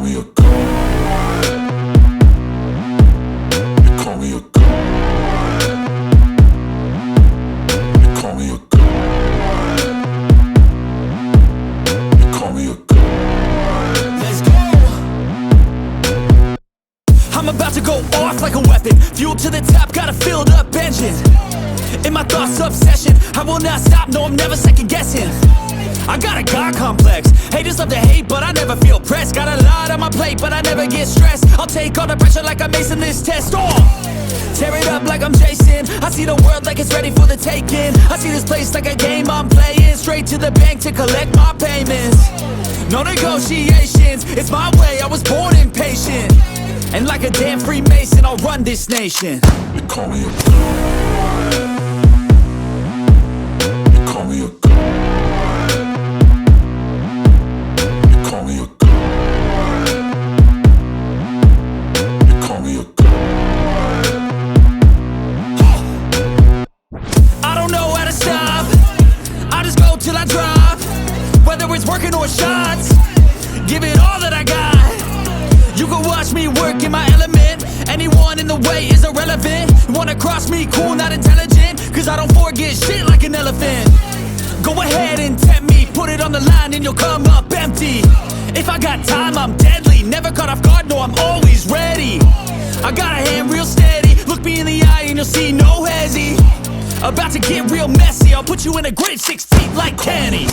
me a god. They call me a god. They call me a god. They call me a god. Let's go. I'm about to go off like a weapon. Fuel to the top, got a filled up engine. In my thoughts, obsession. I will not stop, no, I'm never second guessing. I got a God complex. Haters love to hate, but I never feel pressed. Got a lot on my plate, but I never get stressed. I'll take all the pressure like I'm acing this test. Tear it up like I'm Jason. I see the world like it's ready for the taking. I see this place like a game I'm playing. Straight to the bank to collect my payments. No negotiations, it's my way, I was born impatient. And like a damn Freemason, I'll run this nation. They call me a god. They call me a god. They call me a god. They call me a god. I don't know how to stop, I just go till I drop. Whether it's working or shots, give it all that I got. You can watch me work in my element. Anyone in the way is irrelevant. Wanna cross me, cool, not intelligent. Cause I don't forget shit like an elephant. Go ahead and tempt me, put it on the line and you'll come up empty. If I got time, I'm deadly. Never caught off guard, no, I'm always ready. I got a hand real steady. Look me in the eye and you'll see no hezzy. About to get real messy. I'll put you in a grid 6 feet like Kenny.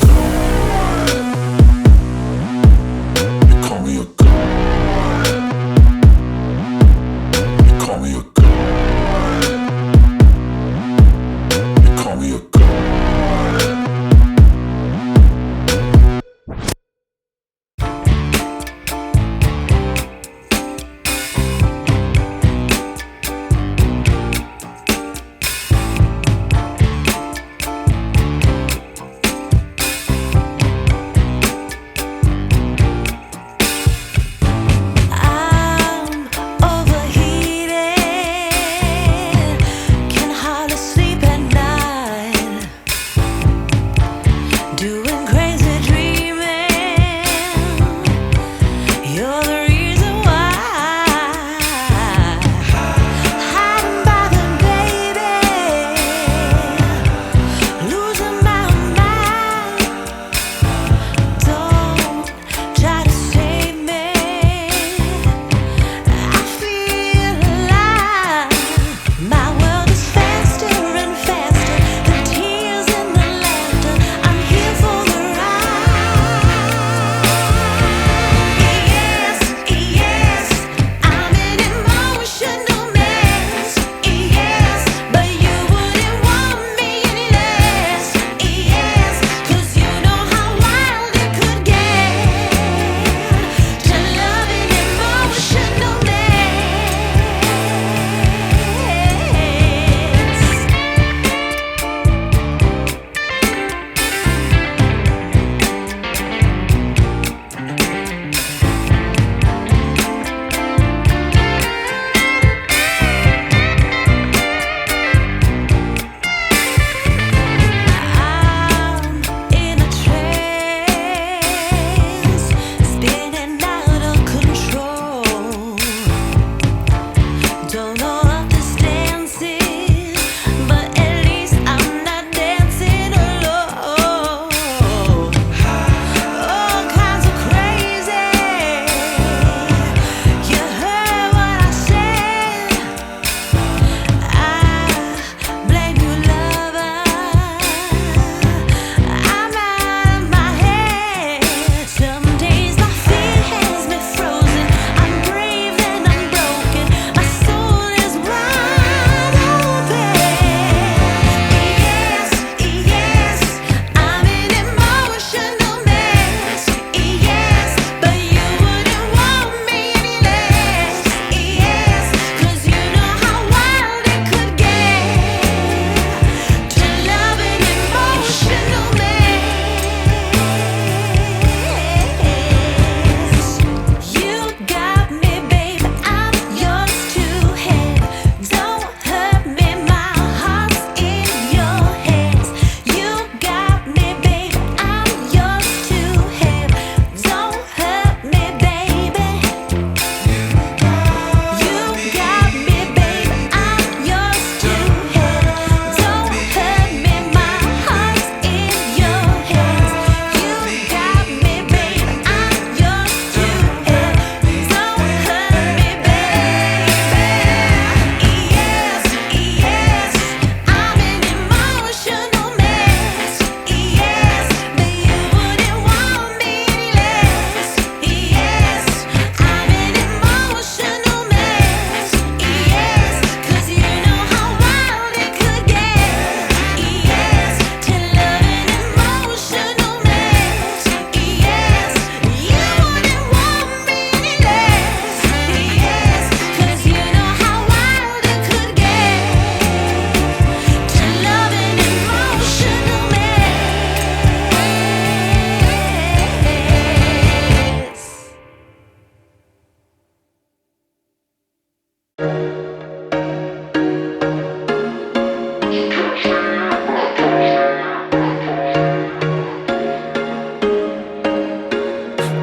They call me a god. They call me a god. They call me a god.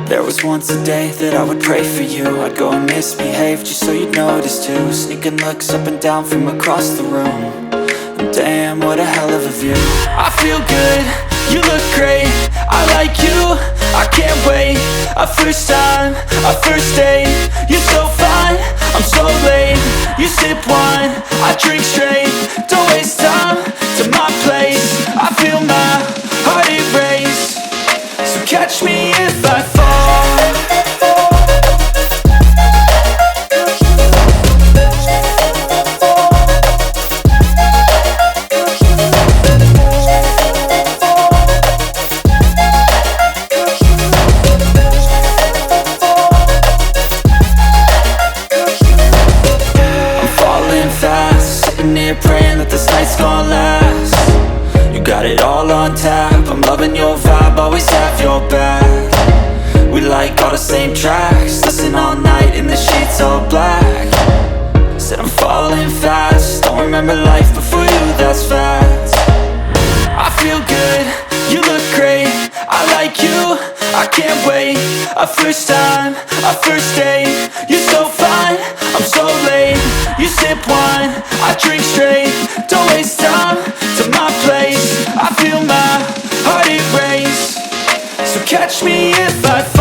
There was once a day that I would pray for you. I'd go and misbehave just so you'd notice too. Sneaking looks up and down from across the room. And damn, what a hell of a view. I feel good, you look great, I like you, I can't wait. A first time, a first date. You're so fine, I'm so late. You sip wine, I drink straight. Don't waste time to my place. I feel my heart erase. So catch me if I fall. Praying that this night's gonna last. You got it all on tap, I'm loving your vibe, always have your back. We like all the same tracks, listen all night in the sheets all black. Said I'm falling fast, don't remember life before you, that's fact. I feel good, you look great, I like you, I can't wait. A first time, a first date. You're so fine, I'm so late. You sip wine, I drink straight. Don't waste time to my place. I feel my heart erase. So catch me if I fall.